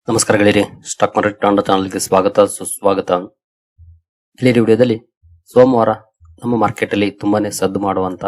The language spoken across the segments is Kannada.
ನಮಸ್ಕಾರ ಗೆಳೆಯರಿ, ಸ್ಟಾಕ್ ಮಾರ್ಕೆಟ್ ಟಾಂಡ ಚಾನಲ್ಗೆ ಸ್ವಾಗತ ಸುಸ್ವಾಗತ. ಇಲ್ಲಿ ವಿಡಿಯೋದಲ್ಲಿ ಸೋಮವಾರ ನಮ್ಮ ಮಾರ್ಕೆಟ್ ಅಲ್ಲಿ ತುಂಬಾನೇ ಸದ್ದು ಮಾಡುವಂತ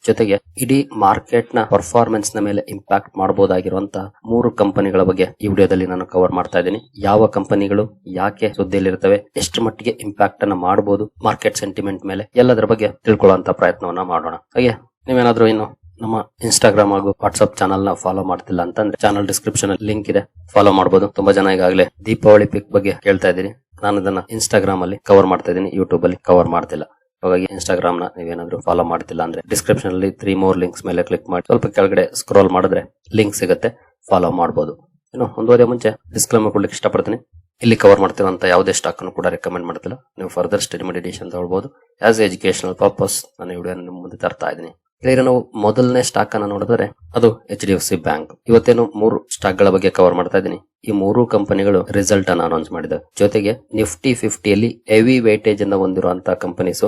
ಜೊತೆಗೆ ಇಡೀ ಮಾರ್ಕೆಟ್ ನ ಪರ್ಫಾರ್ಮೆನ್ಸ್ ನ ಮೇಲೆ ಇಂಪ್ಯಾಕ್ಟ್ ಮಾಡಬಹುದಾಗಿರುವಂತ 3 ಕಂಪನಿಗಳ ಬಗ್ಗೆ ಈ ವಿಡಿಯೋದಲ್ಲಿ ನಾನು ಕವರ್ ಮಾಡ್ತಾ ಇದ್ದೀನಿ. ಯಾವ ಕಂಪನಿಗಳು ಯಾಕೆ ಸುದ್ದಿಯಲ್ಲಿರ್ತವೆ, ಎಷ್ಟು ಮಟ್ಟಿಗೆ ಇಂಪ್ಯಾಕ್ಟ್ ಅನ್ನ ಮಾಡಬಹುದು ಮಾರ್ಕೆಟ್ ಸೆಂಟಿಮೆಂಟ್ ಮೇಲೆ, ಎಲ್ಲದರ ಬಗ್ಗೆ ತಿಳ್ಕೊಳ್ಳುವಂತ ಪ್ರಯತ್ನವನ್ನ ಮಾಡೋಣ. ಹಾಗೆ ನೀವೇನಾದ್ರೂ ಇನ್ನು ನಮ್ಮ ಇನ್ಸ್ಟಾಗ್ರಾಮ್ ಹಾಗೂ ವಾಟ್ಸ್ಆಪ್ ಚಾನಲ್ ನ ಫಾಲೋ ಮಾಡ್ತಿಲ್ಲ ಅಂತಂದ್ರೆ ಚಾನಲ್ ಡಿಸ್ಕ್ರಿಪ್ಷನ್ ಅಲ್ಲಿ ಲಿಂಕ್ ಇದೆ, ಫಾಲೋ ಮಾಡಬಹುದು. ತುಂಬಾ ಜನ ಈಗಾಗಲೇ ದೀಪಾವಳಿ ಪಿಕ್ ಬಗ್ಗೆ ಕೇಳ್ತಾ ಇದ್ದೀರಿ. ನಾನು ಅದನ್ನ ಇನ್ಸ್ಟಾಗ್ರಾಮ್ ಅಲ್ಲಿ ಕವರ್ ಮಾಡ್ತಾ ಇದ್ದೀನಿ, ಯೂಟ್ಯೂಬ್ ಅಲ್ಲಿ ಕವರ್ ಮಾಡ್ತಿಲ್ಲ. ಹಾಗಾಗಿ ಇನ್ಸ್ಟಾಗ್ರಾಮ್ ನ ನೀವೇನಾದ್ರೂ ಫಾಲೋ ಮಾಡ್ತಿಲ್ಲ ಅಂದ್ರೆ ಡಿಸ್ಕ್ರಿಪ್ಷನ್ ಅಲ್ಲಿ 3 more ಲಿಂಕ್ಸ್ ಮೇಲೆ ಕ್ಲಿಕ್ ಮಾಡಿ ಸ್ವಲ್ಪ ಕೆಳಗಡೆ ಸ್ಕ್ರೋಲ್ ಮಾಡಿದ್ರೆ ಲಿಂಕ್ ಸಿಗುತ್ತೆ, ಫಾಲೋ ಮಾಡಬಹುದು. ಇನ್ನು ಮುಂದುವರಿಯ ಮುಂಚೆ ಡಿಸ್ಕ್ಲೇಮರ್ ಕೊಡ್ಲಿಕ್ಕೆ ಇಷ್ಟಪಡ್ತೀನಿ. ಇಲ್ಲಿ ಕವರ್ ಮಾಡ್ತಿರುವಂತ ಯಾವುದೇ ಸ್ಟಾಕ್ ಅನ್ನು ಕೂಡ ರೆಕಮೆಂಡ್ ಮಾಡ್ತಿಲ್ಲ. ನೀವು ಫರ್ದರ್ ಸ್ಟಡಿ ಮಾಡಿ ಡಿಸಿಷನ್ ತಗೊಳ್ಬಹುದು. ಆಸ್ ಎಜುಕೇಶನಲ್ ಪರ್ಪಸ್ ನಾನು ಈ ವಿಡಿಯೋ ನಿಮ್ಮ ಮುಂದೆ ತರ್ತಾ ಇದ್ದೀನಿ. ಇಲ್ಲಿ ನಾವು ಮೊದಲನೇ ಸ್ಟಾಕ್ ಅನ್ನ ನೋಡಿದ್ರೆ ಅದು HDFC ಬ್ಯಾಂಕ್. ಇವತ್ತೇನು 3 ಸ್ಟಾಕ್ ಗಳ ಬಗ್ಗೆ ಕವರ್ ಮಾಡ್ತಾ ಇದ್ದೀನಿ. ಈ 3 ಕಂಪನಿಗಳು ರಿಸಲ್ಟ್ ಅನ್ನು ಅನೌನ್ಸ್ ಮಾಡಿದೆ. ಜೊತೆಗೆ ನಿಫ್ಟಿ 50 ಅಲ್ಲಿ ಹೆವಿ ವೇಟೇಜ್ ಅನ್ನ ಹೊಂದಿರುವಂತಹ ಕಂಪನೀಸ್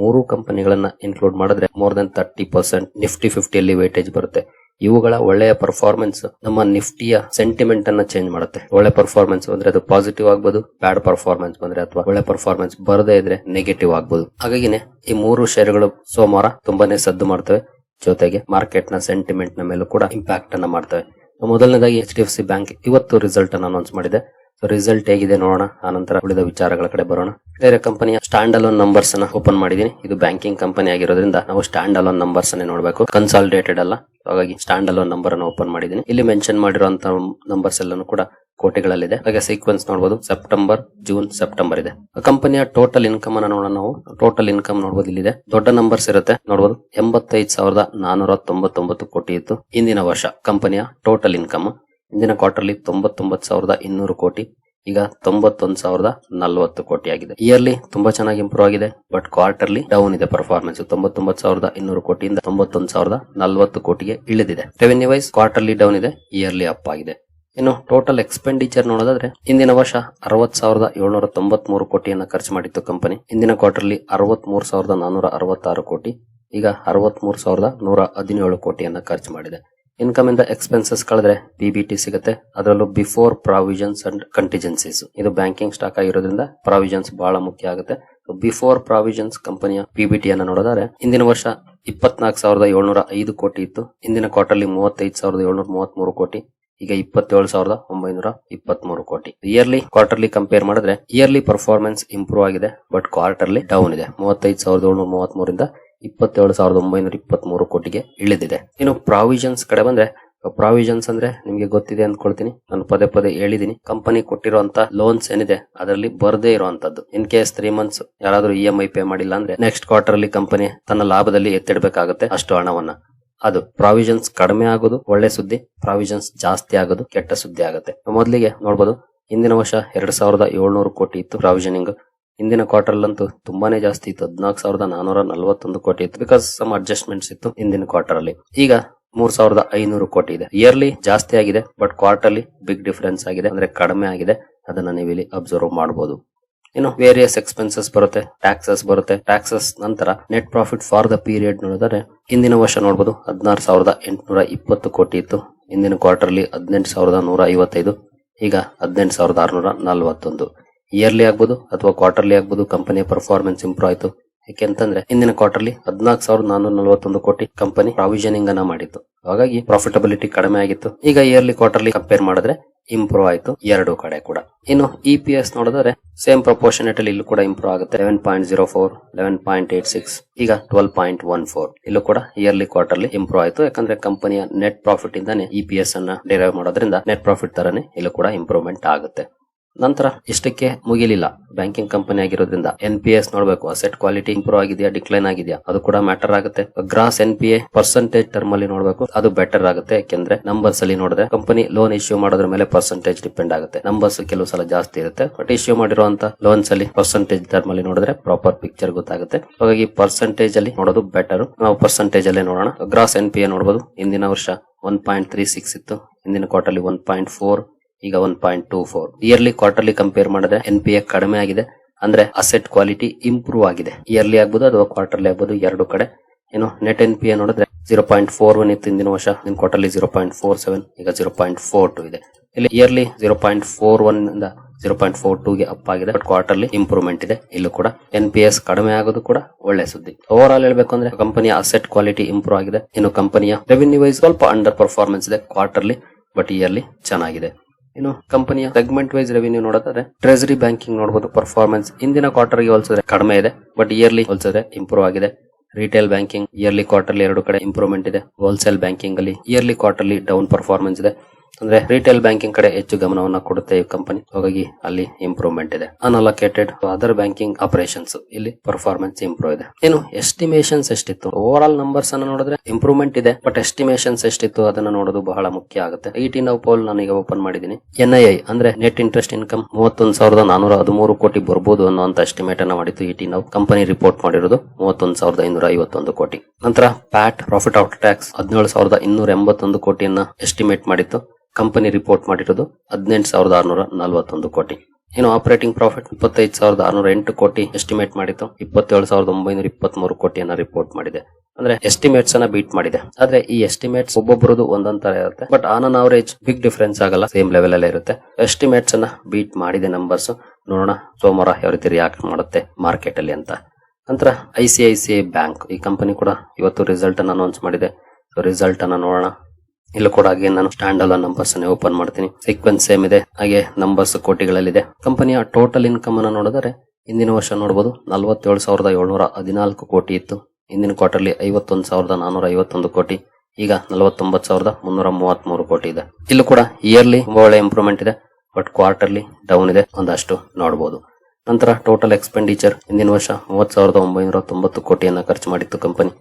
3 ಕಂಪನಿಗಳನ್ನ ಇನ್ಕ್ಲೂಡ್ ಮಾಡಿದ್ರೆ ಮೋರ್ ದನ್ 30% ನಿಫ್ಟಿ 50 ಅಲ್ಲಿ ವೇಟೇಜ್ ಬರುತ್ತೆ. ಇವುಗಳ ಒಳ್ಳೆಯ ಪರ್ಫಾರ್ಮೆನ್ಸ್ ನಮ್ಮ ನಿಫ್ಟಿಯ ಸೆಂಟಿಮೆಂಟ್ ಅನ್ನ ಚೇಂಜ್ ಮಾಡುತ್ತೆ. ಒಳ್ಳೆ ಪರ್ಫಾರ್ಮೆನ್ಸ್ ಬಂದ್ರೆ ಅದು ಪಾಸಿಟಿವ್ ಆಗ್ಬಹುದು, ಬ್ಯಾಡ್ ಪರ್ಫಾರ್ಮೆನ್ಸ್ ಬಂದ್ರೆ ಅಥವಾ ಒಳ್ಳೆ ಪರ್ಫಾರ್ಮೆನ್ಸ್ ಬರದೇ ಇದ್ರೆ ನೆಗೆಟಿವ್ ಆಗ್ಬಹುದು. ಹಾಗಾಗಿನೇ ಈ 3 ಷೇರುಗಳು ಸೋಮವಾರ ತುಂಬಾನೇ ಸದ್ದು ಮಾಡ್ತವೆ. ಜೊತೆಗೆ ಮಾರ್ಕೆಟ್ ನ ಸೆಂಟಿಮೆಂಟ್ ನ ಮೇಲೂ ಕೂಡ ಇಂಪ್ಯಾಕ್ಟ್ ಅನ್ನ ಮಾಡ್ತವೆ. ಮೊದಲನೇದಾಗಿ HDFC ಬ್ಯಾಂಕ್ ಇವತ್ತು ರಿಸಲ್ಟ್ ಅನ್ನು ಅನೌನ್ಸ್ ಮಾಡಿದೆ. ರಿಸಲ್ಟ್ ಹೇಗಿದೆ ನೋಡೋಣ, ಆನಂತರ ಉಳಿದ ವಿಚಾರಗಳ ಕಡೆ ಬರೋಣ. ಬೇರೆ ಕಂಪನಿಯ ಸ್ಟ್ಯಾಂಡ್ ಅಲೋನ್ ನಂಬರ್ಸ್ ಅನ್ನ ಓಪನ್ ಮಾಡಿದೀನಿ. ಇದು ಬ್ಯಾಂಕಿಂಗ್ ಕಂಪನಿ ಆಗಿರೋದ್ರಿಂದ ನಾವು ಸ್ಟ್ಯಾಂಡ್ ಅಲೋನ್ ನಂಬರ್ಸ್ ಅನ್ನೇ ನೋಡಬೇಕು, ಕನ್ಸಾಲಿಡೇಟೆಡ್ ಅಲ್ಲ. ಹಾಗಾಗಿ ಸ್ಟ್ಯಾಂಡ್ ಅಲೋನ್ ನಂಬರ್ ಅನ್ನು ಓಪನ್ ಮಾಡಿದೀನಿ. ಇಲ್ಲಿ ಮೆನ್ಷನ್ ಮಾಡಿರುವಂತಹ ನಂಬರ್ಸ್ ಎಲ್ಲಾನು ಕೂಡ ಕೋಟಿಗಳಲ್ಲಿದೆ. ಹಾಗೆ ಸೀಕ್ವೆನ್ಸ್ ನೋಡಬಹುದು, ಸೆಪ್ಟೆಂಬರ್, ಜೂನ್, ಸೆಪ್ಟೆಂಬರ್ ಇದೆ. ಕಂಪನಿಯ ಟೋಟಲ್ ಇನ್ಕಮ್ ಅನ್ನ ನೋಡೋಣ. ನಾವು ಟೋಟಲ್ ಇನ್ಕಮ್ ನೋಡಬಹುದು, ಇಲ್ಲಿದೆ ದೊಡ್ಡ ನಂಬರ್ಸ್ ಇರುತ್ತೆ ನೋಡಬಹುದು. 85,499 ಕೋಟಿ ಇತ್ತು ಇಂದಿನ ವರ್ಷ ಕಂಪನಿಯ ಟೋಟಲ್ ಇನ್ಕಮ್. ಇಂದಿನ ಕ್ವಾರ್ಟರ್ಲಿ 99,200 ಕೋಟಿ, ಈಗ 91,040 ಕೋಟಿ ಆಗಿದೆ. ಇಯರ್ಲಿ ತುಂಬಾ ಚೆನ್ನಾಗಿ ಇಂಪ್ರೂವ್ ಆಗಿದೆ, ಬಟ್ ಕ್ವಾರ್ಟರ್ಲಿ ಡೌನ್ ಇದೆ ಪರ್ಫಾರ್ಮೆನ್ಸ್. 99,200 ಕೋಟಿಯಿಂದ 91,040 ಕೋಟಿಗೆ ಇಳಿದಿದೆ. ರೆವೆನ್ಯೂ ವೈಸ್ ಕ್ವಾರ್ಟರ್ಲಿ ಡೌನ್ ಇದೆ, ಇಯರ್ಲಿ ಅಪ್ ಆಗಿದೆ. ಇನ್ನು ಟೋಟಲ್ ಎಕ್ಸ್ಪೆಂಡಿಚರ್ ನೋಡೋದಾದ್ರೆ ಇಂದಿನ ವರ್ಷ 60,793 ಕೋಟಿಯನ್ನ ಖರ್ಚು ಮಾಡಿತ್ತು ಕಂಪನಿ. ಇಂದಿನ ಕ್ವಾರ್ಟರ್ಲಿ 63,466 ಕೋಟಿ, ಈಗ 63,117 ಕೋಟಿಯನ್ನ ಖರ್ಚು ಮಾಡಿದೆ. ಇನ್ಕಮ್ ಇಂದ ಎಕ್ಸ್ಪೆನ್ಸಸ್ ಕಳೆದ್ರೆ PBT ಸಿಗುತ್ತೆ, ಅದರಲ್ಲೂ ಬಿಫೋರ್ ಪ್ರಾವಿಷನ್ಸ್ ಅಂಡ್ ಕಂಟಿಜೆನ್ಸೀಸ್. ಇದು ಬ್ಯಾಂಕಿಂಗ್ ಸ್ಟಾಕ್ ಆಗಿರೋದ್ರಿಂದ ಪ್ರಾವಿಷನ್ಸ್ ಬಹಳ ಮುಖ್ಯ ಆಗುತ್ತೆ. ಬಿಫೋರ್ ಪ್ರಾವಿಷನ್ಸ್ ಕಂಪನಿಯ PBT ಅನ್ನ ನೋಡಿದರೆ ಇಂದಿನ ವರ್ಷ 24,705 ಕೋಟಿ ಇತ್ತು. ಇಂದಿನ ಕ್ವಾರ್ಟರ್ಲಿ 35,733 ಕೋಟಿ, ಈಗ 27,923 ಕೋಟಿ. ಇಯರ್ಲಿ ಕ್ವಾರ್ಟರ್ಲಿ ಕಂಪೇರ್ ಮಾಡಿದ್ರೆ ಇಯರ್ಲಿ ಪರ್ಫಾರ್ಮೆನ್ಸ್ ಇಂಪ್ರೂವ್ ಆಗಿದೆ, ಬಟ್ ಕ್ವಾರ್ಟರ್ಲಿ ಡೌನ್ ಇದೆ. 35,733 ಇಂದ 27,923 ಕೋಟಿಗೆ ಇಳಿದಿದೆ. ಇನ್ನು ಪ್ರಾವಿಷನ್ಸ್ ಕಡೆ ಬಂದ್ರೆ, ಪ್ರಾವಿಷನ್ಸ್ ಅಂದ್ರೆ ನಿಮ್ಗೆ ಗೊತ್ತಿದೆ ಅಂದ್ಕೊಳ್ತೀನಿ, ನಾನು ಪದೇ ಪದೇ ಹೇಳಿದೀನಿ. ಕಂಪನಿ ಕೊಟ್ಟಿರುವಂತ ಲೋನ್ಸ್ ಏನಿದೆ ಅದರಲ್ಲಿ ಬರದೇ ಇರುವಂತದ್ದು. ಇನ್ ಕೇಸ್ 3 months ಯಾರಾದ್ರೂ EMI ಪೇ ಮಾಡಿಲ್ಲ ಅಂದ್ರೆ ನೆಕ್ಸ್ಟ್ ಕ್ವಾರ್ಟರ್ ಅಲ್ಲಿ ಕಂಪನಿ ತನ್ನ ಲಾಭದಲ್ಲಿ ಎತ್ತಿಡಬೇಕಾಗುತ್ತೆ ಅಷ್ಟು ಹಣವನ್ನ. ಅದು ಪ್ರಾವಿಷನ್ಸ್ ಕಡಿಮೆ ಆಗೋದು ಒಳ್ಳೆ ಸುದ್ದಿ, ಪ್ರಾವಿಷನ್ಸ್ ಜಾಸ್ತಿ ಆಗೋದು ಕೆಟ್ಟ ಸುದ್ದಿ ಆಗುತ್ತೆ. ಮೊದಲಿಗೆ ನೋಡಬಹುದು, ಇಂದಿನ ವರ್ಷ 2,700 ಕೋಟಿ ಇತ್ತು ಪ್ರಾವಿಷನಿಂಗ್. ಇಂದಿನ ಕ್ವಾರ್ಟರ್ ಅಂತೂ ತುಂಬಾನೇ ಜಾಸ್ತಿ ಇತ್ತು, 14,441 ಕೋಟಿ ಇತ್ತು. ಬಿಕಾಸ್ ಸಮ್ ಅಡ್ಜಸ್ಟ್ಮೆಂಟ್ಸ್ ಇತ್ತು ಇಂದಿನ ಕ್ವಾರ್ಟರ್ ಅಲ್ಲಿ. ಈಗ 3,500 ಕೋಟಿ ಇದೆ. ಇಯರ್ಲಿ ಜಾಸ್ತಿ ಆಗಿದೆ, ಬಟ್ ಕ್ವಾರ್ಟರ್ಲಿ ಬಿಗ್ ಡಿಫರೆನ್ಸ್ ಆಗಿದೆ, ಅಂದ್ರೆ ಕಡಿಮೆ ಆಗಿದೆ. ಅದನ್ನ ನೀವು ಇಲ್ಲಿ ಅಬ್ಸರ್ವ್ ಮಾಡಬಹುದು. ಇನ್ನು ವೇರಿಯಸ್ ಎಕ್ಸ್ಪೆನ್ಸಸ್ ಬರುತ್ತೆ, ಟ್ಯಾಕ್ಸಸ್ ಬರುತ್ತೆ. ಟ್ಯಾಕ್ಸಸ್ ನಂತರ net profit for the period ನೋಡಿದರೆ ಇಂದಿನ ವರ್ಷ ನೋಡಬಹುದು 16,820 ಕೋಟಿ ಇತ್ತು. ಇಂದಿನ ಕ್ವಾರ್ಟರ್ಲಿ 18,155, ಈಗ 18,641. ಇಯರ್ಲಿ ಆಗ್ಬಹುದು ಅಥವಾ ಕ್ವಾರ್ಟರ್ಲಿ ಆಗ್ಬಹುದು, ಕಂಪನಿಯ ಪರ್ಫಾರ್ಮೆನ್ಸ್ ಇಂಪ್ರೂವ್ ಆಯ್ತು. ಯಾಕೆಂತಂದ್ರೆ ಇಂದಿನ ಕ್ವಾರ್ಟರ್ಲಿ 14,441 ಕೋಟಿ ಕಂಪನಿ ಪ್ರಾವಿಷನಿಂಗ್ ಅನ್ನ ಮಾಡಿತ್ತು. ಹಾಗಾಗಿ ಪ್ರಾಫಿಟಬಿಲಿಟಿ ಕಡಿಮೆ ಆಗಿತ್ತು. ಈಗ ಇಯರ್ಲಿ ಕ್ವಾರ್ಟರ್ಲಿ ಕಂಪೇರ್ ಮಾಡಿದ್ರೆ ಇಂಪ್ರೂವ್ ಆಯ್ತು ಎರಡು ಕಡೆ ಕೂಡ. ಇನ್ನು EPS ನೋಡಿದ್ರೆ ಸೇಮ್ ಪ್ರಪೋರ್ಷನೇಟ್ ಅಲ್ಲಿ ಇಲ್ಲೂ ಕೂಡ ಇಂಪ್ರೂವ್ ಆಗುತ್ತೆ. 11.04, 11.86, ಈಗ 12.14. ಇಲ್ಲೂ ಕೂಡ ಇಯರ್ಲಿ ಕ್ವಾರ್ಟರ್ಲಿ ಇಂಪ್ರೂವ್ ಆಯ್ತು. ಯಾಕಂದ್ರೆ ಕಂಪನಿಯ ನೆಟ್ ಪ್ರಾಫಿಟ್ ಇಂದಾನೆ EPS ಅನ್ನ ಡಿರೈವ್ ಮಾಡೋದ್ರಿಂದ ನೆಟ್ ಪ್ರಾಫಿಟ್ ತರನೇ ಇಲ್ಲೂ ಕೂಡ ಇಂಪ್ರೂವ್ಮೆಂಟ್ ಆಗುತ್ತೆ. ನಂತರ ಇಷ್ಟಕ್ಕೆ ಮುಗಿಲಿಲ್ಲ, ಬ್ಯಾಂಕಿಂಗ್ ಕಂಪನಿ ಆಗಿರೋದ್ರಿಂದ NPS ನೋಡಬೇಕು. ಅಸೆಟ್ ಕ್ವಾಲಿಟಿ ಇಂಪ್ರೂವ್ ಆಗಿದೆಯಾ, ಡಿಕ್ಲೈನ್ ಆಗಿದೆಯಾ, ಅದು ಕೂಡ ಮ್ಯಾಟರ್ ಆಗುತ್ತೆ. ಗ್ರಾಸ್ NPA ಪರ್ಸೆಂಟೇಜ್ ಟರ್ಮ್ ಅಲ್ಲಿ ನೋಡಬೇಕು, ಅದು ಬೆಟರ್ ಆಗುತ್ತೆ. ಯಾಕೆಂದ್ರೆ ನಂಬರ್ಸ್ ಅಲ್ಲಿ ನೋಡಿದ್ರೆ ಕಂಪನಿ ಲೋನ್ ಇಶ್ಯೂ ಮಾಡೋದ್ರ ಮೇಲೆ ಪರ್ಸೆಂಟೇಜ್ ಡಿಪೆಂಡ್ ಆಗುತ್ತೆ. ನಂಬರ್ಸ್ ಕೆಲವು ಸಲ ಜಾಸ್ತಿ ಇರುತ್ತೆ, ಬಟ್ ಇಶ್ಯೂ ಮಾಡಿರುವಂತ ಲೋನ್ಸ್ ಅಲ್ಲಿ ಪರ್ಸೆಂಟೇಜ್ ಟರ್ಮ್ ಅಲ್ಲಿ ನೋಡಿದ್ರೆ ಪ್ರಾಪರ್ ಪಿಕ್ಚರ್ ಗೊತ್ತಾಗುತ್ತೆ. ಹಾಗಾಗಿ ಪರ್ಸೆಂಟೇಜ್ ಅಲ್ಲಿ ನೋಡೋದು ಬೆಟರ್. ನಾವು ಪರ್ಸೆಂಟೇಜ್ ಅಲ್ಲೇ ನೋಡೋಣ. ಗ್ರಾಸ್ NPA ನೋಡಬಹುದು, ಇಂದಿನ ವರ್ಷ 1.36 ಇತ್ತು, ಇಂದಿನ ಕ್ವಾರ್ಟರ್ಲಿ 1.4, ಈಗ 1.24. ಇಯರ್ಲಿ ಕ್ವಾರ್ಟರ್ಲಿ ಕಂಪೇರ್ ಮಾಡಿದ್ರೆ NPA ಕಡಿಮೆ ಆಗಿದೆ, ಅಂದ್ರೆ ಅಸೆಟ್ ಕ್ವಾಲಿಟಿ ಇಂಪ್ರೂವ್ ಆಗಿದೆ. ಇಯರ್ಲಿ ಆಗ್ಬಹುದು ಅಥವಾ ಕ್ವಾರ್ಟರ್ಲಿ ಆಗ್ಬಹುದು, ಎರಡು ಕಡೆ. ಇನ್ನು ನೆಟ್ NPA ನೋಡಿದ್ರೆ 0.41 ಇತ್ತು ಇಂದಿನ ವರ್ಷ, ಕ್ವಾರ್ಟರ್ಲಿ 0.47, ಈಗ 0.42 ಇದೆ. ಇಲ್ಲಿ ಇಯರ್ಲಿ 0.41 ಇಂದ 0.42 ಗೆ ಅಪ್ ಆಗಿದೆ. ಬಟ್ ಕ್ವಾರ್ಟರ್ಲಿ ಇಂಪ್ರೂವ್ಮೆಂಟ್ ಇದೆ. ಇಲ್ಲೂ ಕೂಡ NPS ಕಡಿಮೆ ಆಗೋದು ಕೂಡ ಒಳ್ಳೆ ಸುದ್ದಿ. ಓವರ್ ಆಲ್ ಹೇಳ್ಬೇಕು ಅಂದ್ರೆ ಕಂಪನಿಯ ಅಸೆಟ್ ಕ್ವಾಲಿಟಿ ಇಂಪ್ರೂವ್ ಆಗಿದೆ. ಇನ್ನು ಕಂಪನಿಯ ರೆವಿನ್ಯೂ ವೈಸ್ ಸ್ವಲ್ಪ ಅಂಡರ್ ಪರ್ಫಾರ್ಮೆನ್ಸ್ ಇದೆ ಕ್ವಾರ್ಟರ್ಲಿ, ಬಟ್ ಇಯರ್ಲಿ ಚೆನ್ನಾಗಿದೆ. ಇನ್ನು ಕಂಪನಿಯ ಸೆಗ್ಮೆಂಟ್ ವೈಸ್ ರೆವಿನ್ಯೂ ನೋಡಿದ್ರೆ ಟ್ರೆಜರಿ ಬ್ಯಾಂಕಿಂಗ್ ನೋಡಬಹುದು ಪರ್ಫಾರ್ಮೆನ್ಸ್ ಹಿಂದಿನ ಕ್ವಾರ್ಟರ್ಗೆ ಹೋಲಿಸಿದ್ರೆ ಕಡಿಮೆ ಇದೆ, ಬಟ್ ಇಯರ್ಲಿ ಹೋಲಿಸಿದ್ರೆ ಇಂಪ್ರೂವ್ ಆಗಿದೆ. ರಿಟೇಲ್ ಬ್ಯಾಂಕಿಂಗ್ ಇಯರ್ಲಿ ಕ್ವಾರ್ಟರ್ಲಿ ಎರಡು ಕಡೆ ಇಂಪ್ರೂವ್ಮೆಂಟ್ ಇದೆ. ಹೋಲ್ಸೇಲ್ ಬ್ಯಾಂಕಿಂಗ್ ಅಲ್ಲಿ ಇಯರ್ಲಿ ಕ್ವಾರ್ಟರ್ಲಿ ಡೌನ್ ಪರ್ಫಾರ್ಮೆನ್ಸ್ ಇದೆ. ಅಂದ್ರೆ ರಿಟೇಲ್ ಬ್ಯಾಂಕಿಂಗ್ ಕಡೆ ಹೆಚ್ಚು ಗಮನವನ್ನ ಕೊಡುತ್ತೆ ಈ ಕಂಪನಿ, ಹಾಗಾಗಿ ಅಲ್ಲಿ ಇಂಪ್ರೂವ್ಮೆಂಟ್ ಇದೆ. ಅನ್ಅಲೋಕೇಟೆಡ್ ಅದರ್ ಬ್ಯಾಂಕಿಂಗ್ ಆಪರೇಷನ್ಸ್ ಇಲ್ಲಿ ಪರ್ಫಾರ್ಮೆನ್ಸ್ ಇಂಪ್ರೂವ್ ಇದೆ. ಇನ್ನು ಎಸ್ಟಿಮೇಷನ್ಸ್ ಎಷ್ಟಿತ್ತು, ಓವರ್ ಆಲ್ ನಂಬರ್ಸ್ ಅನ್ನ ನೋಡಿದ್ರೆ ಇಂಪ್ರೂವ್ಮೆಂಟ್ ಇದೆ, ಬಟ್ ಎಸ್ಟಿಮೇಷನ್ಸ್ ಎಷ್ಟಿತ್ತು ಅದನ್ನ ನೋಡೋದು ಬಹಳ ಮುಖ್ಯ ಆಗುತ್ತೆ. ET Now ಪೋಲ್ ನಾನೀಗ ಓಪನ್ ಮಾಡಿದೀನಿ. NII ಅಂದ್ರೆ ನೆಟ್ ಇಂಟ್ರೆಸ್ಟ್ ಇನ್ಕಮ್ 31,413 ಕೋಟಿ ಬರ್ಬೋದು ಅನ್ನುವಂತ ಎಸ್ಟಿಮೇಟ್ ಅನ್ನ ಮಾಡಿತ್ತು ET Now. ಕಂಪನಿ ರಿಪೋರ್ಟ್ ಮಾಡಿರೋದು 31,551 ಕೋಟಿ. ನಂತರ ಪ್ಯಾಟ್ ಪ್ರಾಫಿಟ್ ಆಫ್ಟರ್ ಟ್ಯಾಕ್ಸ್ 17,281 ಕೋಟಿಯನ್ನ ಎಸ್ಟಿಮೇಟ್ ಮಾಡಿತ್ತು. ಕಂಪನಿ ರಿಪೋರ್ಟ್ ಮಾಡಿರೋದು 18,641 ಕೋಟಿ. ಇನ್ನು ಆಪರೇಟಿಂಗ್ ಪ್ರಾಫಿಟ್ 25,608 ಕೋಟಿ ಎಸ್ಟಿಮೇಟ್ ಮಾಡಿತ್ತು. 27,923 ಕೋಟಿಯನ್ನ ರಿಪೋರ್ಟ್ ಮಾಡಿದೆ. ಅಂದ್ರೆ ಎಸ್ಟಿಮೇಟ್ಸ್ ಅನ್ನ ಬೀಟ್ ಮಾಡಿದೆ. ಆದ್ರೆ ಈ ಎಸ್ಟಿಮೇಟ್ಸ್ ಒಬ್ಬೊಬ್ಬರದು ಒಂದೊಂದ್ ತರ ಇರುತ್ತೆ, but on an average big difference ಆಗಲ್ಲ, ಸೇಮ್ ಲೆವೆಲ್ ಅಲ್ಲೇ ಇರುತ್ತೆ. ಎಸ್ಟಿಮೇಟ್ಸ್ ಅನ್ನ ಬೀಟ್ ಮಾಡಿದೆ ನಂಬರ್ಸ್. ನೋಡೋಣ ಸೋಮವಾರ ಯಾವ ರೀತಿ ರಿಯಾಕ್ಟ್ ಮಾಡುತ್ತೆ ಮಾರ್ಕೆಟ್ ಅಲ್ಲಿ ಅಂತ. ನಂತರ ICICI ಬ್ಯಾಂಕ್ ಈ ಕಂಪನಿ ಕೂಡ ಇವತ್ತು ರಿಸಲ್ಟ್ ಅನ್ನ ಅನೌನ್ಸ್ ಮಾಡಿದೆ. ರಿಸಲ್ಟ್ ಅನ್ನ ನೋಡೋಣ. ಇಲ್ಲೂ ಕೂಡ ಹಾಗೆ ನಾನು ಸ್ಟ್ಯಾಂಡ್ ಅಲೋನ್ ನಂಬರ್ಸ್ ಅನ್ನು ಓಪನ್ ಮಾಡ್ತೀನಿ. ಸೀಕ್ವೆನ್ಸ್ ಸೇಮ್ ಇದೆ, ಹಾಗೆ ನಂಬರ್ಸ್ ಕೋಟಿಗಳಲ್ಲಿದೆ. ಕಂಪನಿಯ ಟೋಟಲ್ ಇನ್ಕಮ್ ಅನ್ನು ನೋಡಿದರೆ ಹಿಂದಿನ ವರ್ಷ ನೋಡಬಹುದು 47,714 ಕೋಟಿ ಇತ್ತು. ಹಿಂದಿನ ಕ್ವಾರ್ಟರ್ಲಿ 51,451 ಕೋಟಿ, ಈಗ 49,333 ಕೋಟಿ ಇದೆ. ಇಲ್ಲೂ ಕೂಡ ಇಯರ್ಲಿ ಒಳ್ಳೆ ಇಂಪ್ರೂವ್ಮೆಂಟ್ ಇದೆ, ಬಟ್ ಕ್ವಾರ್ಟರ್ಲಿ ಡೌನ್ ಇದೆ, ಒಂದಷ್ಟು ನೋಡಬಹುದು. ನಂತರ ಟೋಟಲ್ ಎಕ್ಸ್ಪೆಂಡಿಚರ್ ಹಿಂದಿನ ವರ್ಷ 30,990 ಕೋಟಿಯನ್ನ ಖರ್ಚು ಮಾಡಿತ್ತು ಕಂಪನಿ.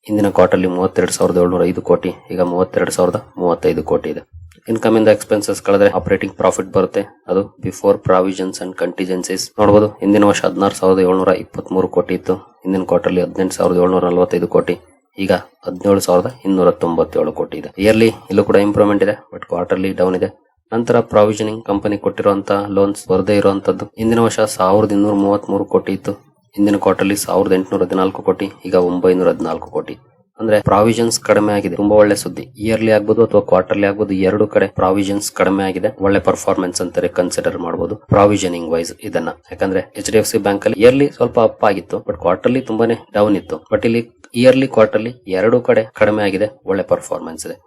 ಹಿಂದಿನ ಕ್ವಾರ್ಟರ್ಲಿ 32,705 ಕೋಟಿ, ಈಗ 32,035 ಕೋಟಿ ಇದೆ. ಇನ್ಕಮ್ ಇಂದ ಎಕ್ಸ್ಪೆನ್ಸಸ್ ಕಳೆದ್ರೆ ಆಪರೇಟಿಂಗ್ ಪ್ರಾಫಿಟ್ ಬರುತ್ತೆ, ಅದು ಬಿಫೋರ್ ಪ್ರಾವಿಷನ್ಸ್ ಅಂಡ್ ಕಂಟಿಜೆನ್ಸೀಸ್ ನೋಡಬಹುದು. ಹಿಂದಿನ ವರ್ಷ 16,723 ಕೋಟಿ ಇತ್ತು. ಹಿಂದಿನ ಕ್ವಾರ್ಟರ್ಲಿ 18,745 ಕೋಟಿ, ಈಗ 17,297 ಕೋಟಿ ಇದೆ. ಇಯರ್ಲಿ ಇಲ್ಲೂ ಕೂಡ ಇಂಪ್ರೂವ್ಮೆಂಟ್ ಇದೆ, ಬಟ್ ಕ್ವಾರ್ಟರ್ಲಿ ಡೌನ್ ಇದೆ. ನಂತರ ಪ್ರಾವಿಷನಿಂಗ್ ಕಂಪನಿ ಕೊಟ್ಟಿರುವಂತಹ ಲೋನ್ಸ್ ಬರದೇ ಇರುವಂತದ್ದು. ಹಿಂದಿನ ವರ್ಷ 1,233 ಕೋಟಿ ಇತ್ತು. ಹಿಂದಿನ ಕ್ವಾರ್ಟರ್ಲಿ 1,814 ಕೋಟಿ, ಈಗ 914 ಕೋಟಿ. ಅಂದ್ರೆ ಪ್ರಾವಿಷನ್ಸ್ ಕಡಿಮೆ ಆಗಿದೆ, ತುಂಬಾ ಒಳ್ಳೆ ಸುದ್ದಿ. ಇಯರ್ಲಿ ಆಗ್ಬೋದು ಅಥವಾ ಕ್ವಾರ್ಟರ್ಲಿ ಆಗ್ಬೋದು, ಎರಡು ಕಡೆ ಪ್ರಾವಿಷನ್ಸ್ ಕಡಿಮೆ ಆಗಿದೆ. ಒಳ್ಳೆ ಪರ್ಫಾರ್ಮೆನ್ಸ್ ಅಂತಾರೆ ಕನ್ಸಿಡರ್ ಮಾಡಬಹುದು ಪ್ರಾವಿಷನಿಂಗ್ ವೈಸ್ ಇದನ್ನ. ಯಾಕಂದ್ರೆ HDFC ಬ್ಯಾಂಕ್ ಅಲ್ಲಿ ಇಯರ್ಲಿ ಸ್ವಲ್ಪ ಅಪ್ ಆಗಿತ್ತು, ಬಟ್ ಕ್ವಾರ್ಟರ್ಲಿ ತುಂಬಾನೇ ಡೌನ್ ಇತ್ತು. ಬಟ್ ಇಲ್ಲಿ ಇಯರ್ಲಿ ಕ್ವಾರ್ಟರ್ಲಿ ಎರಡು ಕಡೆ ಕಡಿಮೆ ಆಗಿದೆ, ಒಳ್ಳೆ ಪರ್ಫಾರ್ಮೆನ್ಸ್ ಇದೆ.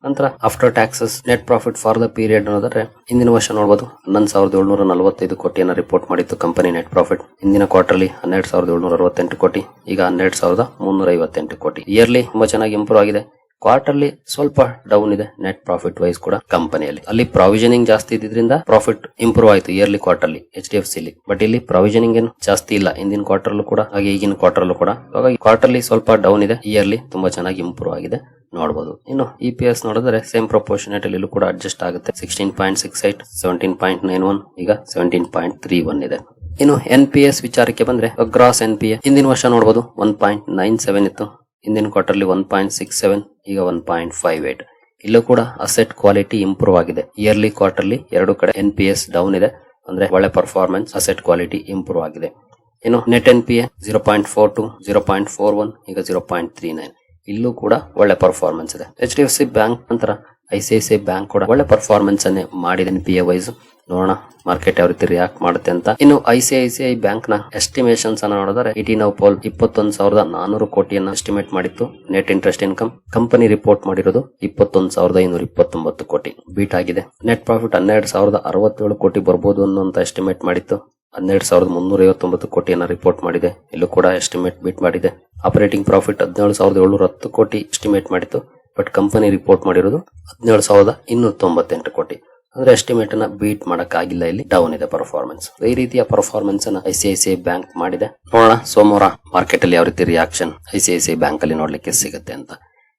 ನಂತರ after taxes net profit for the period ಅನ್ನೋದಾದ್ರೆ ಹಿಂದಿನ ವರ್ಷ ನೋಡಬಹುದು 11,745 ಕೋಟಿಯನ್ನ ರಿಪೋರ್ಟ್ ಮಾಡಿತ್ತು ಕಂಪನಿ ನೆಟ್ ಪ್ರಾಫಿಟ್. ಹಿಂದಿನ ಕ್ವಾರ್ಟರ್ಲಿ 12,768 ಕೋಟಿ, ಈಗ 12,358 ಕೋಟಿ. ಇಯರ್ಲಿ ತುಂಬಾ ಚೆನ್ನಾಗಿ ಇಂಪ್ರೂವ್ ಆಗಿದೆ. ಕ್ವಾರ್ಟರ್ಲಿ ಸ್ವಲ್ಪ ಡೌನ್ ಇದೆ ನೆಟ್ ಪ್ರಾಫಿಟ್ ವೈಸ್ ಕೂಡ ಕಂಪನಿಯಲ್ಲಿ. ಅಲ್ಲಿ ಪ್ರಾವಿಷನಿಂಗ್ ಜಾಸ್ತಿ ಇದ್ರಿಂದ ಪ್ರಾಫಿಟ್ ಇಂಪ್ರೂವ್ ಆಯ್ತು ಇಯರ್ಲಿ ಕ್ವಾರ್ಟರ್ಲಿ HDFC ಲಿ, ಬಟ್ ಇಲ್ಲಿ ಪ್ರಾವಿಷನಿಂಗ್ ಏನು ಜಾಸ್ತಿ ಇಲ್ಲ ಹಿಂದಿನ ಕ್ವಾರ್ಟರ್ಲು ಕೂಡ ಹಾಗೆ ಈಗಿನ ಕ್ವಾರ್ಟರ್ಲು ಕೂಡ. ಹಾಗಾಗಿ ಕ್ವಾರ್ಟರ್ಲಿ ಸ್ವಲ್ಪ ಡೌನ್ ಇದೆ, ಇಯರ್ಲಿ ತುಂಬಾ ಚೆನ್ನಾಗಿ ಇಂಪ್ರೂವ್ ಆಗಿದೆ ನೋಡಬಹುದು. ಇನ್ನು EPS ನೋಡಿದ್ರೆ ಸೇಮ್ ಪ್ರಪೋರ್ಷನೇಟ್ ಇಲ್ಲೂ ಕೂಡ ಅಡ್ಜಸ್ಟ್ ಆಗುತ್ತೆ. 16.68, 17.91, ಈಗ 17.31 ಇದೆ. ಇನ್ನು NPS ವಿಚಾರಕ್ಕೆ ಬಂದ್ರೆ ಗ್ರಾಸ್ NPA ಹಿಂದಿನ ವರ್ಷ ನೋಡಬಹುದು 1.97 ಇತ್ತು. ಹಿಂದಿನ ಕ್ವಾರ್ಟರ್ಲಿ 1.67, ಈಗ 1.58. ಇಲ್ಲೂ ಕೂಡ ಅಸೆಟ್ ಕ್ವಾಲಿಟಿ ಇಂಪ್ರೂವ್ ಆಗಿದೆ. ಇಯರ್ಲಿ ಕ್ವಾರ್ಟರ್ಲಿ ಎರಡು ಕಡೆ NPS ಡೌನ್ ಇದೆ, ಅಂದ್ರೆ ಒಳ್ಳೆ ಪರ್ಫಾರ್ಮೆನ್ಸ್, ಅಸೆಟ್ ಕ್ವಾಲಿಟಿ ಇಂಪ್ರೂವ್ ಆಗಿದೆ. ಇನ್ನು ನೆಟ್ NPA 0.42, 0.41, ಈಗ 0.39. ಇಲ್ಲೂ ಕೂಡ ಒಳ್ಳೆ ಪರ್ಫಾರ್ಮೆನ್ಸ್ ಇದೆ. HDFC ಬ್ಯಾಂಕ್ ನಂತರ ICICI ಬ್ಯಾಂಕ್ ಕೂಡ ಒಳ್ಳೆ ಪರ್ಫಾರ್ಮೆನ್ಸ್ ಅನ್ನೇ ಮಾಡಿದೆ NPA ವೈಸ್. ನೋಡೋಣ ಮಾರ್ಕೆಟ್ ಯಾವ ರೀತಿ ರಿಯಾಕ್ಟ್ ಮಾಡುತ್ತೆ ಅಂತ. ಇನ್ನು ICICI ಬ್ಯಾಂಕ್ ನ ಎಸ್ಟಿಮೇಷನ್ಸ್ ಅನ್ನ ನೋಡಿದ್ರೆ ET Now ಪೋಲ್ 21,400 ಕೋಟಿಯನ್ನ ಎಸ್ಟಿಮೇಟ್ ಮಾಡಿತ್ತು net interest income. Company report ಮಾಡಿರೋದು 21,529 ಕೋಟಿ, ಬೀಟ್ ಆಗಿದೆ. ನೆಟ್ ಪ್ರಾಫಿಟ್ 12,067 ಕೋಟಿ ಬರ್ಬೋದು ಅನ್ನುವಂತ ಎಸ್ಟಿಮೇಟ್ ಮಾಡಿತ್ತು. 12,359 ಕೋಟಿಯನ್ನ ರಿಪೋರ್ಟ್ ಮಾಡಿದೆ, ಇಲ್ಲೂ ಕೂಡ ಎಸ್ಟಿಮೇಟ್ ಬೀಟ್ ಮಾಡಿದೆ. ಆಪರೇಟಿಂಗ್ ಪ್ರಾಫಿಟ್ 17,710 ಕೋಟಿ ಎಸ್ಟಿಮೇಟ್ ಮಾಡಿತ್ತು, ಬಟ್ ಕಂಪನಿ ರಿಪೋರ್ಟ್ ಮಾಡಿರೋದು 17,298 ಕೋಟಿ. ಅಂದ್ರೆ ಎಸ್ಟಿಮೇಟ್ ಅನ್ನ ಬೀಟ್ ಮಾಡಕ್ ಆಗಿಲ್ಲ, ಇಲ್ಲಿ ಡೌನ್ ಇದೆ ಪರ್ಫಾರ್ಮೆನ್ಸ್. ಈ ರೀತಿಯ ಪರ್ಫಾರ್ಮೆನ್ಸ್ ಅನ್ನ ICICI ಬ್ಯಾಂಕ್ ಮಾಡಿದೆ. ನೋಡೋಣ ಸೋಮವಾರ ಮಾರ್ಕೆಟ್ ಅಲ್ಲಿ ಯಾವ ರೀತಿ ರಿಯಾಕ್ಷನ್ ICICI ಬ್ಯಾಂಕ್ ಅಲ್ಲಿ ನೋಡ್ಲಿಕ್ಕೆ ಸಿಗುತ್ತೆ ಅಂತ.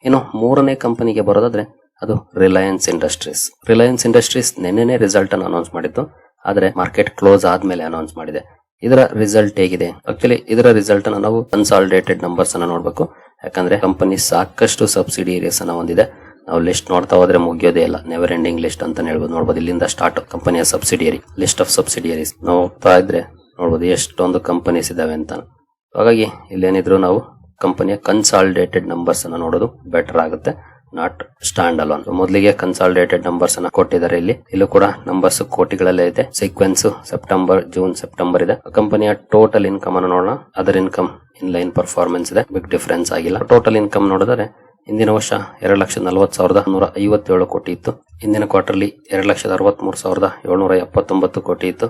ಇನ್ನು ಮೂರನೇ ಕಂಪನಿಗೆ ಬರೋದಾದ್ರೆ ಅದು ರಿಲಯನ್ಸ್ ಇಂಡಸ್ಟ್ರೀಸ್. ರಿಲಯನ್ಸ್ ಇಂಡಸ್ಟ್ರೀಸ್ ನೆನ್ನೆನೇ ರಿಸಲ್ಟ್ ಅನ್ನು ಅನೌನ್ಸ್ ಮಾಡಿತ್ತು, ಆದ್ರೆ ಮಾರ್ಕೆಟ್ ಕ್ಲೋಸ್ ಆದ್ಮೇಲೆ ಅನೌನ್ಸ್ ಮಾಡಿದೆ. ಇದರ ರಿಸಲ್ಟ್ ಹೇಗಿದೆ? ಆಕ್ಚುಲಿ ಇದರ ರಿಸಲ್ಟ್ ಅನ್ನು ನಾವು ಕನ್ಸಾಲಿಡೇಟೆಡ್ ನಂಬರ್ಸ್ ಅನ್ನ ನೋಡ್ಬೇಕು, ಯಾಕಂದ್ರೆ ಕಂಪನಿ ಸಾಕಷ್ಟು ಸಬ್ಸಿಡಿಯರೀಸ್ ಅನ್ನ ಹೊಂದಿದೆ. ನಾವು ಲಿಸ್ಟ್ ನೋಡ್ತಾ ಹೋದ್ರೆ ಮುಗಿಯೋದೇ ಇಲ್ಲ, ನೆವರ್ ಎಂಡಿಂಗ್ ಲಿಸ್ಟ್ ಅಂತ ಹೇಳ್ಬೋದು. ನೋಡ್ಬೋದು ಇಲ್ಲಿಂದ ಸ್ಟಾರ್ಟ್ ಕಂಪನಿಯ ಸಬ್ಸಿಡಿಯರಿ ಲಿಸ್ಟ್ ಆಫ್ ಸಬ್ಸಿಡಿಯರೀಸ್ ನಾವು ಹೋಗ್ತಾ ಇದ್ರೆ ನೋಡ್ಬೋದು ಎಷ್ಟೊಂದು ಕಂಪನೀಸ್ ಇದಾವೆ ಅಂತ. ಹಾಗಾಗಿ ಇಲ್ಲೇನಿದ್ರು ನಾವು ಕಂಪನಿಯ ಕನ್ಸಾಲಿಡೇಟೆಡ್ ನಂಬರ್ಸ್ ಅನ್ನ ನೋಡೋದು ಬೆಟರ್ ಆಗುತ್ತೆ. Not stand alone. ಮೊದಲಿಗೆ ಕನ್ಸಾಲಿಡೇಟೆಡ್ ನಂಬರ್ಸ್ ಅನ್ನ ಕೊಟ್ಟಿದ್ದಾರೆ. ಇಲ್ಲೂ ಕೂಡ ನಂಬರ್ಸ್ ಕೋಟಿಗಳಲ್ಲೇ ಇದೆ. ಸೀಕ್ವೆನ್ಸ್ ಜೂನ್ ಸೆಪ್ಟೆಂಬರ್ ಇದೆ. ಕಂಪನಿಯ ಟೋಟಲ್ ಇನ್ಕಮ್ ಅನ್ನು ನೋಡೋಣ. Other income in line performance ಇದೆ, ಬಿಗ್ ಡಿಫರೆನ್ಸ್ ಆಗಿಲ್ಲ. ಟೋಟಲ್ ಇನ್ಕಮ್ ನೋಡಿದರೆ ಇಂದಿನ ವರ್ಷ 2,40,157 ಕೋಟಿ ಇತ್ತು. ಇಂದಿನ ಕ್ವಾರ್ಟರ್ಲಿ 2,63,779 ಕೋಟಿ ಇತ್ತು.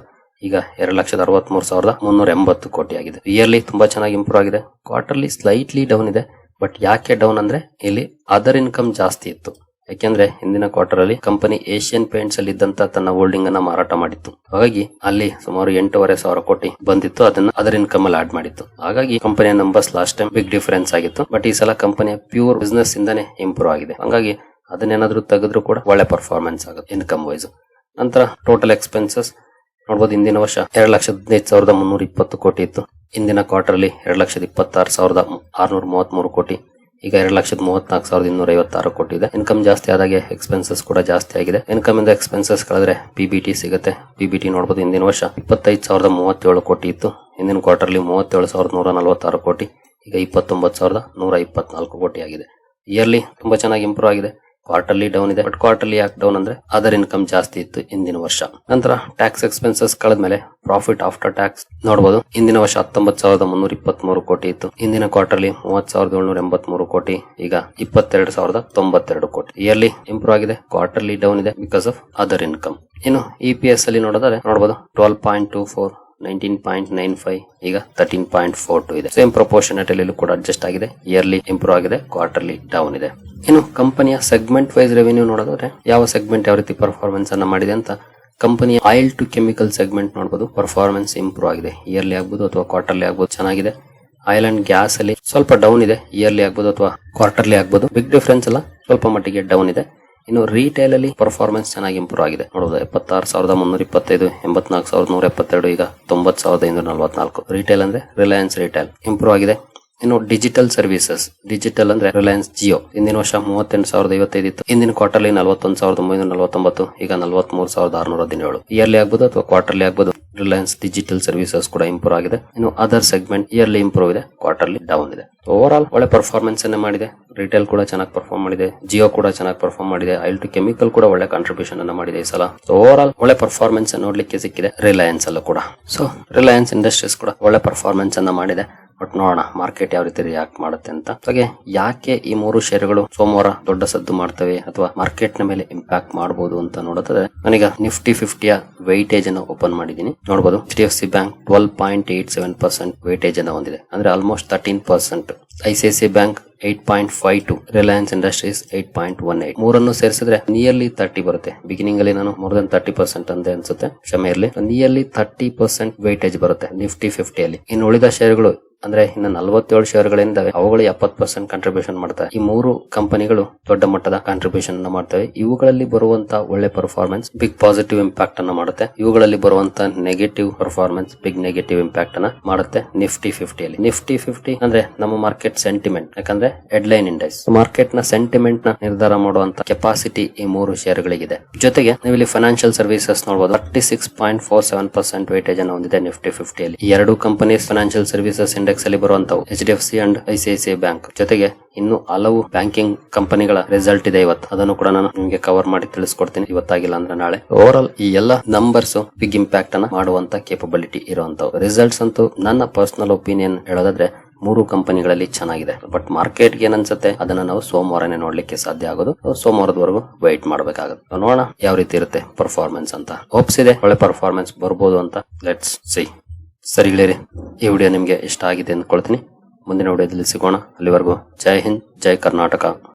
ಈಗ 2,63,380 ಕೋಟಿ ಆಗಿದೆ. ಇಯರ್ಲಿ ತುಂಬಾ ಚೆನ್ನಾಗಿ ಇಂಪ್ರೂವ್ ಆಗಿದೆ. ಕ್ವಾರ್ಟರ್ಲಿ ಸ್ಲೈಟ್ಲಿ ಡೌನ್ ಇದೆ. ಬಟ್ ಯಾಕೆ ಡೌನ್ ಅಂದ್ರೆ ಇಲ್ಲಿ ಅದರ್ ಇನ್ಕಮ್ ಜಾಸ್ತಿ ಇತ್ತು. ಯಾಕೆಂದ್ರೆ ಹಿಂದಿನ ಕ್ವಾರ್ಟರ್ ಅಲ್ಲಿ ಕಂಪನಿ ಏಷ್ಯನ್ ಪೇಂಟ್ಸ್ ಅಲ್ಲಿ ಇದ್ದಂತ ತನ್ನ ಹೋಲ್ಡಿಂಗ್ ಅನ್ನ ಮಾರಾಟ ಮಾಡಿತ್ತು. ಹಾಗಾಗಿ ಅಲ್ಲಿ ಸುಮಾರು 8,500 ಕೋಟಿ ಬಂದಿತ್ತು. ಅದನ್ನ ಅದರ್ ಇನ್ಕಮ್ ಅಲ್ಲಿ ಆಡ್ ಮಾಡಿತ್ತು. ಹಾಗಾಗಿ ಕಂಪನಿಯ numbers last time big difference ಆಗಿತ್ತು. ಬಟ್ ಈ ಸಲ ಕಂಪನಿಯ ಪ್ಯೂರ್ ಬಿಸ್ನೆಸ್ ಇಂದಾನೆ ಇಂಪ್ರೂವ್ ಆಗಿದೆ. ಹಾಗಾಗಿ ಅದನ್ನೇನಾದ್ರೂ ತೆಗೆದ್ರು ಕೂಡ ಒಳ್ಳೆ ಪರ್ಫಾರ್ಮೆನ್ಸ್ ಆಗುತ್ತೆ ಇನ್ಕಮ್ ವೈಸ್. ನಂತರ ಟೋಟಲ್ ಎಕ್ಸ್ಪೆನ್ಸಸ್ ನೋಡಬಹುದು. ಇಂದಿನ ವರ್ಷ 2,15,320 ಕೋಟಿ ಇತ್ತು. ಇಂದಿನ ಕ್ವಾರ್ಟರ್ ಅಲ್ಲಿ 2,26,633 ಕೋಟಿ. ಈಗ 2,34,256 ಕೋಟಿ ಇದೆ. ಇನ್ಕಮ್ ಜಾಸ್ತಿ ಆದಾಗೆ ಎಕ್ಸ್ಪೆನ್ಸಸ್ ಕೂಡ ಜಾಸ್ತಿ ಆಗಿದೆ. ಇನ್ಕಮ್ ಇಂದ ಎಕ್ಸ್ಪೆನ್ಸಸ್ ಕಳೆದ್ರೆ ಪಿಬಿಟಿ ಸಿಗುತ್ತೆ. ಪಿಬಿಟಿ ನೋಡಬಹುದು. ಇಂದಿನ ವರ್ಷ 25,037 ಕೋಟಿ ಇತ್ತು. ಇಂದಿನ ಕ್ವಾರ್ಟರ್ಲಿ 37,146 ಕೋಟಿ. ಈಗ 29,124 ಕೋಟಿ ಆಗಿದೆ. ಇಯರ್ಲಿ ತುಂಬಾ ಚೆನ್ನಾಗಿ ಇಂಪ್ರೂವ್ ಆಗಿದೆ. ಕ್ವಾರ್ಟರ್ಲಿ ಡೌನ್ ಇದೆ. ಬಟ್ ಕ್ವಾರ್ಟರ್ಲಿ ಯಾಕೆ ಡೌನ್ ಅಂದ್ರೆ ಅದರ್ ಇನ್ಕಮ್ ಜಾಸ್ತಿ ಇತ್ತು ಇಂದಿನ ವರ್ಷ. ನಂತರ ಟ್ಯಾಕ್ಸ್ ಎಕ್ಸ್ಪೆನ್ಸಸ್ ಕಳೆದ್ಮೇಲೆ ಪ್ರಾಫಿಟ್ ಆಫ್ಟರ್ ಟ್ಯಾಕ್ಸ್ ನೋಡಬಹುದು. ಇಂದಿನ ವರ್ಷ 19,323 ಕೋಟಿ ಇತ್ತು. ಇಂದಿನ ಕ್ವಾರ್ಟರ್ಲಿ 30,783 ಕೋಟಿ. ಈಗ 22,092 ಕೋಟಿ. ಇಯರ್ಲಿ ಇಂಪ್ರೂವ್ ಆಗಿದೆ. ಕ್ವಾರ್ಟರ್ಲಿ ಡೌನ್ ಇದೆ ಬಿಕಾಸ್ ಆಫ್ ಅದರ್ ಇನ್ಕಮ್. ಇನ್ನು ಇಪಿಎಸ್ ಅಲ್ಲಿ ನೋಡಿದ್ರೆ ನೋಡಬಹುದು 12.24, 19.95, ಈಗ 13.42 ಇದೆ. ಸೇಮ್ ಪ್ರಪೋರ್ಷನೇಟ್ ಅಲ್ಲಿ ಕೂಡ ಅಡ್ಜಸ್ಟ್ ಆಗಿದೆ. ಇಯರ್ಲಿ ಇಂಪ್ರೂವ್ ಆಗಿದೆ. ಕ್ವಾರ್ಟರ್ಲಿ ಡೌನ್ ಇದೆ. ಇನ್ನು ಕಂಪನಿಯ ಸೆಗ್ಮೆಂಟ್ ವೈಸ್ ರೆವೆನ್ಯೂ ನೋಡೋದಾದ್ರೆ ಯಾವ ಸೆಗ್ಮೆಂಟ್ ಯಾವ ರೀತಿ ಪರ್ಫಾರ್ಮೆನ್ಸ್ ಅನ್ನ ಮಾಡಿದೆ ಅಂತ ಕಂಪನಿಯ ಆಯಿಲ್ ಟು ಕೆಮಿಕಲ್ ಸೆಗ್ಮೆಂಟ್ ನೋಡಬಹುದು. ಪರ್ಫಾರ್ಮೆನ್ಸ್ ಇಂಪ್ರೂವ್ ಆಗಿದೆ. ಇಯರ್ಲಿ ಆಗ್ಬೋದು ಅಥವಾ ಕ್ವಾರ್ಟರ್ಲಿ ಆಗ್ಬೋದು, ಚೆನ್ನಾಗಿದೆ. ಆಯಿಲ್ ಅಂಡ್ ಗ್ಯಾಸ್ ಅಲ್ಲಿ ಸ್ವಲ್ಪ ಡೌನ್ ಇದೆ. ಇಯರ್ಲಿ ಆಗ್ಬೋದು ಅಥವಾ ಕ್ವಾರ್ಟರ್ಲಿ ಆಗ್ಬೋದು. ಬಿಗ್ ಡಿಫರೆನ್ಸ್ ಅಲ್ಲ, ಸ್ವಲ್ಪ ಮಟ್ಟಿಗೆ ಡೌನ್ ಇದೆ. ಇನ್ನು ರಿಟೇಲ್ ಅಲ್ಲಿ ಪರ್ಫಾರ್ಮೆನ್ಸ್ ಚೆನ್ನಾಗಿ ಇಂಪ್ರೂವ್ ಆಗಿದೆ. ನೋಡಬಹುದು 76,325, 84,172, ಈಗ 90,544. ರಿಟೇಲ್ ಅಂದ್ರೆ ರಿಲಯನ್ಸ್ ರಿಟೇಲ್ ಇಂಪ್ರೂವ್ ಆಗಿದೆ. ಇನ್ನು ಡಿಜಿಟಲ್ ಸರ್ವಿಸಸ್, ಡಿಜಿಟಲ್ ಅಂದ್ರೆ ರಿಲಯನ್ಸ್ ಜಿಯೋ ಇಂದಿನ ವರ್ಷ 38,055 ಇತ್ತು. ಇಂದಿನ ಕ್ವಾರ್ಟರ್ಲಿ 41,949, ಈಗ 43,617. ಇಯರ್ಲಿ ಆಗ್ಬೋದು ಅಥವಾ ಕ್ವಾರ್ಟರ್ಲಿ ಆಗ್ಬೋದು. ರಿಲಯನ್ಸ್ ಡಿಜಿಟಲ್ ಸರ್ವಿಸಸ್ ಕೂಡ ಇಂಪ್ರೂವ್ ಆಗಿದೆ. ಇನ್ನು ಅದರ್ ಸೆಗ್ಮೆಂಟ್ ಇಯರ್ಲಿ ಇಂಪ್ರೂವ್ ಇದೆ, ಕ್ವಾರ್ಟರ್ಲಿ ಡೌನ್ ಇದೆ. ಓವರ್ ಆಲ್ ಒಳ್ಳೆ ಪರ್ಫಾರ್ಮೆನ್ಸ್ ಅನ್ನ ಮಾಡಿದೆ. ರಿಟೇಲ್ ಕೂಡ ಚೆನ್ನಾಗಿ ಪರ್ಫಾರ್ಮ್ ಮಾಡಿದೆ. ಜಿಯೋ ಕೂಡ ಚೆನ್ನಾಗಿ ಪರ್ಫಾರ್ಮ್ ಮಾಡಿದೆ. ಆಯಿಲ್ ಟು ಕೆಮಿಕಲ್ ಕೂಡ ಒಳ್ಳೆ ಕಾಂಟ್ರಿಬ್ಯೂಷನ್ ಅನ್ನ ಮಾಡಿದೆ ಈ ಸಲ. ಓವರ್ ಆಲ್ ಒಳ್ಳೆ ಪರ್ಫಾರ್ಮೆನ್ಸ್ ನೋಡ್ಲಿಕ್ಕೆ ಸಿಕ್ಕಿದೆ ರಿಲಯನ್ಸ್ ಅಲ್ಲೂ ಕೂಡ. ಸೊ ರಿಲಯನ್ಸ್ ಇಂಡಸ್ಟ್ರೀಸ್ ಕೂಡ ಒಳ್ಳೆ ಪರ್ಫಾರ್ಮೆನ್ಸ್ ಅನ್ನ ಮಾಡಿದೆ. ಬಟ್ ನೋಡೋಣ ಮಾರ್ಕೆಟ್ ಯಾವ ರೀತಿ ರಿಯಾಕ್ಟ್ ಮಾಡುತ್ತೆ ಅಂತ. ಹಾಗೆ ಯಾಕೆ ಈ 3 ಷೇರುಗಳು ಸೋಮವಾರ ದೊಡ್ಡ ಸದ್ದು ಮಾಡ್ತವೆ ಅಥವಾ ಮಾರ್ಕೆಟ್ ನ ಮೇಲೆ ಇಂಪ್ಯಾಕ್ಟ್ ಮಾಡಬಹುದು ಅಂತ ನೋಡಿದ್ರೆ, ನನಗೆ ನಿಫ್ಟಿ 50ಯ ವೈಟೇಜ್ ಅನ್ನು ಓಪನ್ ಮಾಡಿದೀನಿ. ನೋಡಬಹುದು HDFC ಬ್ಯಾಂಕ್ 12.87% ವೈಟೇಜ್ ಅನ್ನು ಹೊಂದಿದೆ, ಅಂದ್ರೆ almost 13%. ICICI bank 8.52, Reliance industries 8.18. ಮೂರನ್ನು ಸೇರಿಸಿದ್ರೆ ನಿಯರ್ಲಿ 30 ಬರುತ್ತೆ. ಬಿಗಿನಿಂಗ್ ಅಲ್ಲಿ ನಾನು ಮೋರ್ ದನ್ 30% ಅಂದೆ ಅನ್ಸುತ್ತೆ, ಕ್ಷಮೆ ಇರಲಿ. ನಿಯರ್ಲಿ 30% ವೈಟೇಜ್ ಬರುತ್ತೆ ನಿಫ್ಟಿ 50 ಅಲ್ಲಿ. ಇನ್ನು ಉಳಿದ ಷೇರುಗಳು ಅಂದ್ರೆ ಇನ್ನು 47 ಷೇರುಗಳಿಂದ ಅವುಗಳು 70% ಕಾಂಟ್ರಿಬ್ಯೂಷನ್ ಮಾಡ್ತವೆ. ಈ 3 ಕಂಪನಿಗಳು ದೊಡ್ಡ ಮಟ್ಟದ ಕಾಂಟ್ರಿಬ್ಯೂಷನ್ ಅನ್ನ ಮಾಡ್ತವೆ. ಇವುಗಳಲ್ಲಿ ಬರುವಂತ ಒಳ್ಳೆ ಪರ್ಫಾರ್ಮೆನ್ಸ್ ಬಿಗ್ ಪಾಸಿಟಿವ್ ಇಂಪ್ಯಾಕ್ಟ್ ಅನ್ನ ಮಾಡುತ್ತೆ. ಇವುಗಳಲ್ಲಿ ಬರುವಂತ negative performance big negative impact ಅನ್ನ ಮಾಡುತ್ತೆ ನಿಫ್ಟಿ 50 ಅಲ್ಲಿ. ನಿಫ್ಟಿ 50 ಅಂದ್ರೆ ನಮ್ಮ ಮಾರ್ಕೆಟ್ ಸೆಂಟಿಮೆಂಟ್, ಯಾಕಂದ್ರೆ ಹೆಡ್ಲೈನ್ ಇಂಡೆಕ್ಸ್. ಮಾರ್ಕೆಟ್ ನ ಸೆಂಟಿಮೆಂಟ್ ನ ನಿರ್ಧಾರ ಮಾಡುವಂತ ಕೆಪಾಸಿಟಿ ಈ 3 ಷೇರುಗಳಿಗಿದೆ. ಜೊತೆಗೆ ನೀವು ಇಲ್ಲಿ ಫೈನಾನ್ಷಿಯಲ್ ಸರ್ವಿಸಸ್ ನೋಡಬಹುದು. 36.47% ವೈಟೇಜ್ ಅನ್ನು ಹೊಂದಿದೆ ನಿಫ್ಟಿ 50 ಅಲ್ಲಿ. ಈ 2 ಕಂಪನೀಸ್ ಫೈನಾನ್ಷಿಯಲ್ ಸರ್ವಿಸಸ್ ಇಂಡೆಕ್ಸ್ ಅಲ್ಲಿ ಬರುವಂತವು HDFC ಅಂಡ್ ICICI ಬ್ಯಾಂಕ್. ಜೊತೆಗೆ ಇನ್ನು ಹಲವು ಬ್ಯಾಂಕಿಂಗ್ ಕಂಪನಿಗಳ ರಿಸಲ್ಟ್ ಇದೆ ಇವತ್ತು. ಅದನ್ನು ಕೂಡ ನಾನು ನಿಮಗೆ ಕವರ್ ಮಾಡಿ ತಿಳಿಸ್ಕೊಡ್ತೀನಿ, ಇವತ್ತಾಗಿಲ್ಲ ಅಂದ್ರೆ ನಾಳೆ. ಓವರ್ ಆಲ್ ಈ ಎಲ್ಲ ನಂಬರ್ಸ್ ಬಿಗ್ ಇಂಪ್ಯಾಕ್ಟ್ ಅನ್ನ ಮಾಡುವಂತ ಕೇಪಬಿಲಿಟಿ ಇರುವಂತವು. ರಿಸಲ್ಟ್ಸ್ ಅಂತೂ ನನ್ನ ಪರ್ಸನಲ್ ಒಪಿನಿಯನ್ ಹೇಳೋದಾದ್ರೆ 3 ಕಂಪನಿಗಳಲ್ಲಿ ಚೆನ್ನಾಗಿದೆ. ಬಟ್ ಮಾರ್ಕೆಟ್ಗೆ ಏನನ್ಸುತ್ತೆ ಅದನ್ನ ನಾವು ಸೋಮವಾರನೇ ನೋಡ್ಲಿಕ್ಕೆ ಸಾಧ್ಯ ಆಗೋದು. ಸೋಮವಾರದವರೆಗೂ ವೈಟ್ ಮಾಡಬೇಕಾಗುತ್ತೆ. ನೋಡೋಣ ಯಾವ ರೀತಿ ಇರುತ್ತೆ ಪರ್ಫಾರ್ಮೆನ್ಸ್ ಅಂತ. ಹೋಪ್ಸ್ ಇದೆ ಒಳ್ಳೆ ಪರ್ಫಾರ್ಮೆನ್ಸ್ ಬರ್ಬೋದು ಅಂತ. Let's see. ಸರಿ ಗೆಳೆಯರೆ, ಈ ವಿಡಿಯೋ ನಿಮ್ಗೆ ಇಷ್ಟ ಆಗಿದೆ ಅಂದ್ಕೊಳ್ತೀನಿ. ಮುಂದಿನ ವಿಡಿಯೋದಲ್ಲಿ ಸಿಗೋಣ. ಅಲ್ಲಿವರೆಗೂ ಜೈ ಹಿಂದ್, ಜೈ ಕರ್ನಾಟಕ.